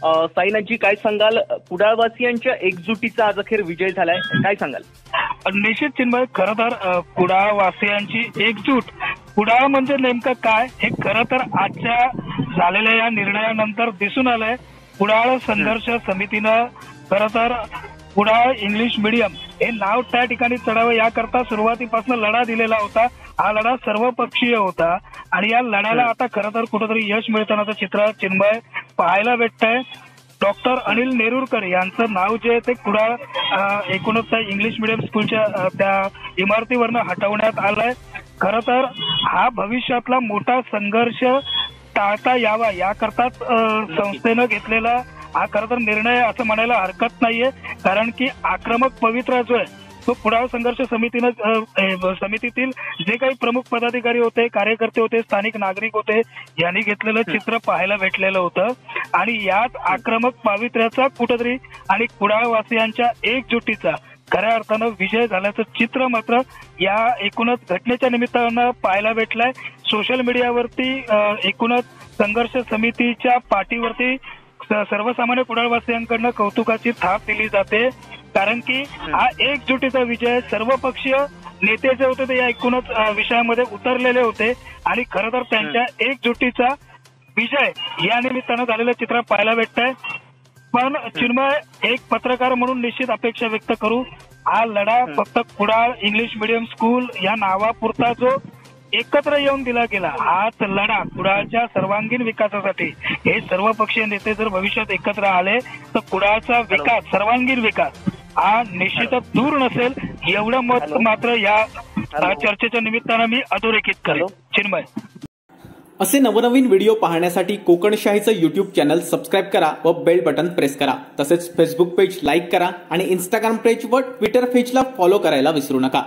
साईनाथजी काय सांगाल, कुडाळवासियांच्या एकजुटीचा आज अखेर विजय झालाय, काय सांगाल? निश्चित चिन्मय, खरं तर कुडाळवासियांची एकजूट, कुडाळ म्हणजे नेमकं काय हे खरं तर आजच्या झालेल्या या निर्णयानंतर दिसून आलंय. कुडाळ संघर्ष समितीनं खरं तर कुडाळ इंग्लिश मीडियम हे नाव त्या ठिकाणी चढावं याकरता सुरुवातीपासून लढा दिलेला होता. हा लढा सर्वपक्षीय होता आणि या लढ्याला आता खरं तर कुठेतरी यश मिळतानाचं चित्र चिन्मय पाहायला भेटतंय. डॉक्टर अनिल नेरुरकर यांचं नाव जे आहे ते कुडाळ एकूणच त्या इंग्लिश मिडियम स्कूलच्या त्या इमारतीवरनं हटवण्यात आलंय. खरं तर हा भविष्यातला मोठा संघर्ष टाळता यावा याकरताच संस्थेनं घेतलेला हा खरं तर निर्णय असं म्हणायला हरकत नाहीये. कारण की आक्रमक पवित्रा जो आहे तो कुडाळ संघर्ष समितीतील जे काही प्रमुख पदाधिकारी होते, कार्यकर्ते होते, स्थानिक नागरिक होते, यांनी घेतलेलं चित्र पाहायला भेटलेलं होतं. आणि याच आक्रमक पावित्र्याचा कुठेतरी आणि कुडाळवासियांच्या एकजुटीचा खऱ्या अर्थानं विजय झाल्याचं चित्र मात्र या एकूणच घटनेच्या निमित्तानं पाहायला भेटलंय. सोशल मीडियावरती एकूणच संघर्ष समितीच्या पाठीवरती सर्वसामान्य कुडाळवासियांकडनं कौतुकाची थाप दिली जाते. कारण की हा एकजुटीचा विजय, सर्वपक्षीय नेते जे होते ते या एकूणच विषयामध्ये उतरलेले होते आणि खरं तर त्यांच्या एकजुटीचा विजय या निमित्तानं झालेलं चित्र पाहायला भेटतंय. पण चिन्मय, एक पत्रकार म्हणून निश्चित अपेक्षा व्यक्त करू, हा लढा फक्त कुडाळ इंग्लिश मिडियम स्कूल या नावापुरता जो एकत्र येऊन दिला गेला, हाच लढा कुडाळच्या सर्वांगीण विकासासाठी हे सर्वपक्षीय नेते जर भविष्यात एकत्र आले तर कुडाळचा विकास, सर्वांगीण विकास हा निश्चितच दूर नसेल, एवढं मत मात्र या चर्चेच्या निमित्तानं मी अधोरेखित करेन. चिन्मय, असे नवनवीन व्हिडिओ पाहण्यासाठी कोकणशाहीचं युट्यूब चॅनल सबस्क्राईब करा व बेल बटन प्रेस करा. तसेच फेसबुक पेज लाईक करा आणि इंस्टाग्राम पेज व ट्विटर पेजला फॉलो करायला विसरू नका.